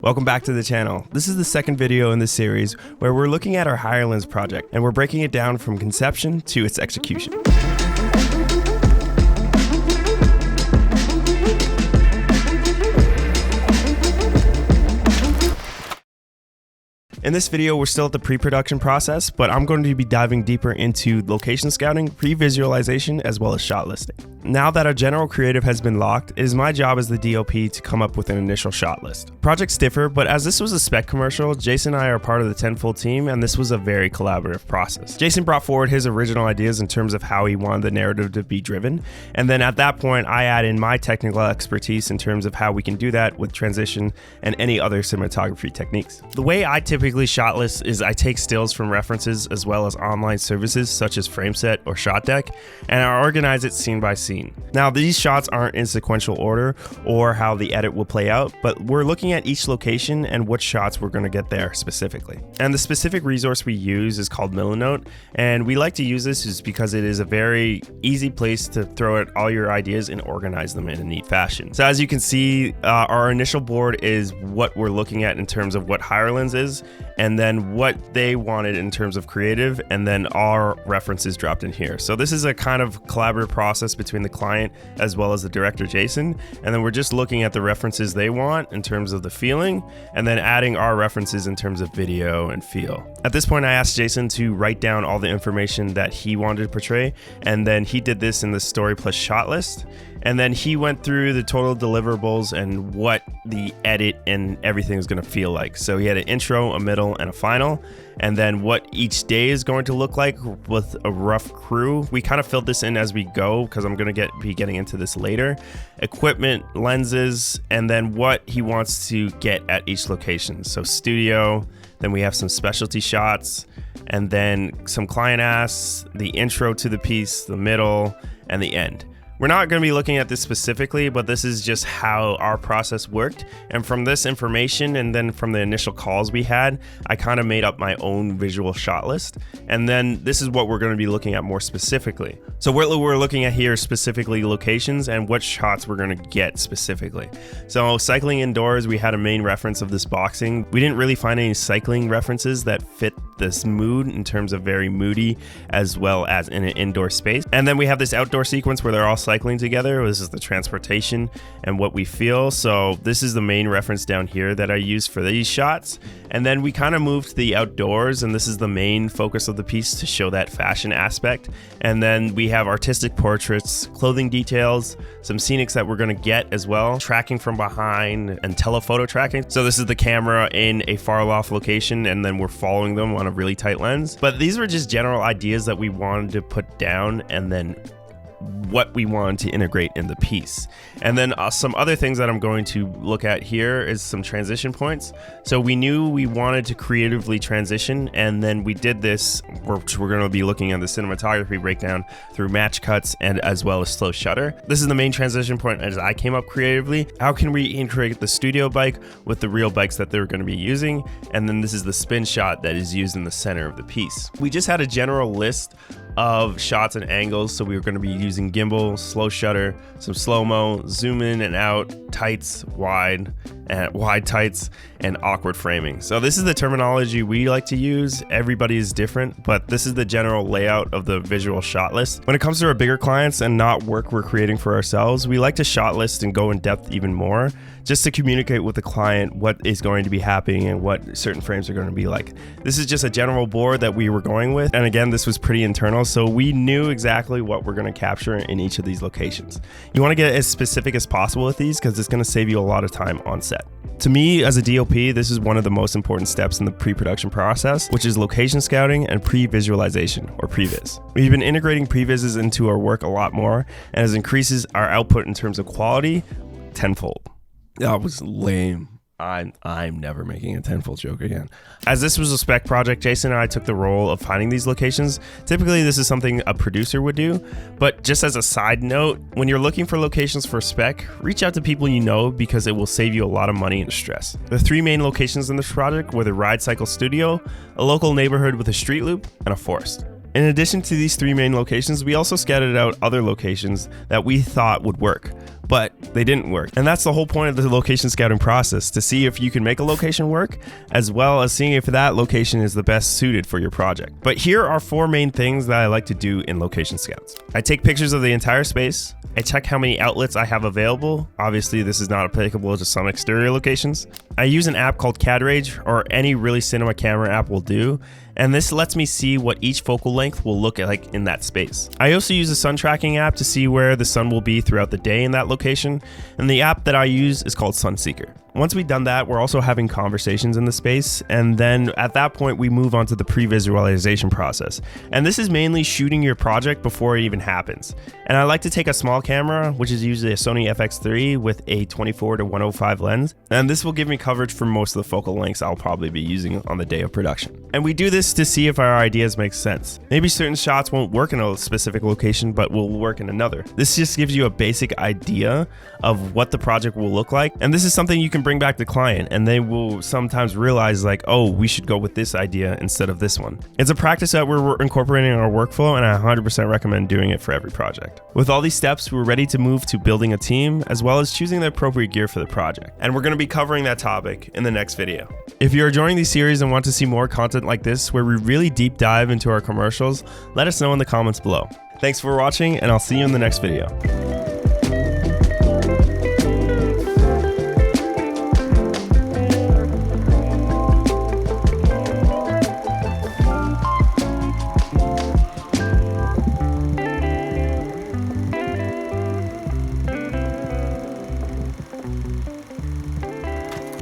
Welcome back to the channel. This is the second video in this series where we're looking at our Higherlands project and we're breaking it down from conception to its execution. In this video, we're still at the pre-production process, but I'm going to be diving deeper into location scouting, pre-visualization, as well as shot listing. Now that our general creative has been locked, it is my job as the DOP to come up with an initial shot list. Projects differ, but as this was a Spec commercial, Jason and I are part of the Tenfold team, and this was a very collaborative process. Jason brought forward his original ideas in terms of how he wanted the narrative to be driven, and then at that point, I add in my technical expertise in terms of how we can do that with transition and any other cinematography techniques. The way I typically shot list is I take stills from references as well as online services such as FrameSet or ShotDeck, and I organize it scene by scene. Now, these shots aren't in sequential order or how the edit will play out, but we're looking at each location and what shots we're going to get there specifically. And the specific resource we use is called Milanote, and we like to use this is because it is a very easy place to throw out all your ideas and organize them in a neat fashion. So as you can see, our initial board is what we're looking at in terms of what Higherlands is, and then what they wanted in terms of creative, and then our references dropped in here. So this is a kind of collaborative process between the client as well as the director Jason, and then we're just looking at the references they want in terms of the feeling, and then adding our references in terms of video and feel. At this point, I asked Jason to write down all the information that he wanted to portray, and then he did this in the story plus shot list. And then he went through the total deliverables and what the edit and everything is going to feel like. So he had an intro, a middle, and a final. And then what each day is going to look like with a rough crew. We kind of filled this in as we go because I'm going to be getting into this later. Equipment, lenses, and then what he wants to get at each location. So studio, then we have some specialty shots, and then some client asks, the intro to the piece, the middle, and the end. We're not going to be looking at this specifically, but this is just how our process worked. And from this information and then from the initial calls we had, I kind of made up my own visual shot list. And then this is what we're going to be looking at more specifically. So what we're looking at here is specifically locations and what shots we're going to get specifically. So cycling indoors, we had a main reference of this boxing. We didn't really find any cycling references that fit this mood in terms of very moody as well as in an indoor space. And then we have this outdoor sequence where they're all cycling together. This is the transportation and what we feel. So this is the main reference down here that I used for these shots. And then we kind of moved to the outdoors, and this is the main focus of the piece to show that fashion aspect. And then we have artistic portraits, clothing details, some scenics that we're going to get as well, tracking from behind and telephoto tracking. So this is the camera in a far off location, and then we're following them on a really tight lens. But these were just general ideas that we wanted to put down, and then what we wanted to integrate in the piece. And then some other things that I'm going to look at here is some transition points. So we knew we wanted to creatively transition, and then we did this, which we're going to be looking at the cinematography breakdown through match cuts and as well as slow shutter. This is the main transition point as I came up creatively. How can we integrate the studio bike with the real bikes that they're going to be using? And then this is the spin shot that is used in the center of the piece. We just had a general list of shots and angles, so we were going to be using gimbal, slow shutter, some slow-mo, zoom in and out, tights, wide tights, and awkward framing. So this is the terminology we like to use. Everybody is different, but this is the general layout of the visual shot list. When it comes to our bigger clients and not work we're creating for ourselves, we like to shot list and go in depth even more, just to communicate with the client what is going to be happening and what certain frames are going to be like. This is just a general board that we were going with, and again, this was pretty internal, so we knew exactly what we're going to capture in each of these locations. You want to get as specific as possible with these because it's going to save you a lot of time on set. To me, as a DOP, this is one of the most important steps in the pre-production process, which is location scouting and pre-visualization, or previs. We've been integrating previses into our work a lot more, and it increases our output in terms of quality tenfold. That was lame. I'm never making a tenfold joke again. As this was a Spec project, Jason and I took the role of finding these locations. Typically, this is something a producer would do, but just as a side note, when you're looking for locations for Spec, reach out to people you know because it will save you a lot of money and stress. The three main locations in this project were the Ride Cycle Studio, a local neighborhood with a street loop, and a forest. In addition to these 3 main locations, we also scouted out other locations that we thought would work, but they didn't work. And that's the whole point of the location scouting process, to see if you can make a location work, as well as seeing if that location is the best suited for your project. But here are 4 main things that I like to do in location scouts. I take pictures of the entire space. I check how many outlets I have available. Obviously, this is not applicable to some exterior locations. I use an app called CADRage, or any really cinema camera app will do, and this lets me see what each focal length will look like in that space. I also use a sun tracking app to see where the sun will be throughout the day in that location, and the app that I use is called Sunseeker. Once we've done that, we're also having conversations in the space, and then at that point we move on to the pre-visualization process. And this is mainly shooting your project before it even happens. And I like to take a small camera, which is usually a Sony FX3 with a 24-105 lens, and this will give me coverage for most of the focal lengths I'll probably be using on the day of production. And we do this to see if our ideas make sense. Maybe certain shots won't work in a specific location, but will work in another. This just gives you a basic idea of what the project will look like, and this is something you can bring back to the client, and they will sometimes realize like, oh, we should go with this idea instead of this one. It's a practice that we're incorporating in our workflow, and I 100% recommend doing it for every project. With all these steps, we're ready to move to building a team, as well as choosing the appropriate gear for the project. And we're going to be covering that topic in the next video. If you're enjoying these series and want to see more content like this, where we really deep dive into our commercials, let us know in the comments below. Thanks for watching, and I'll see you in the next video.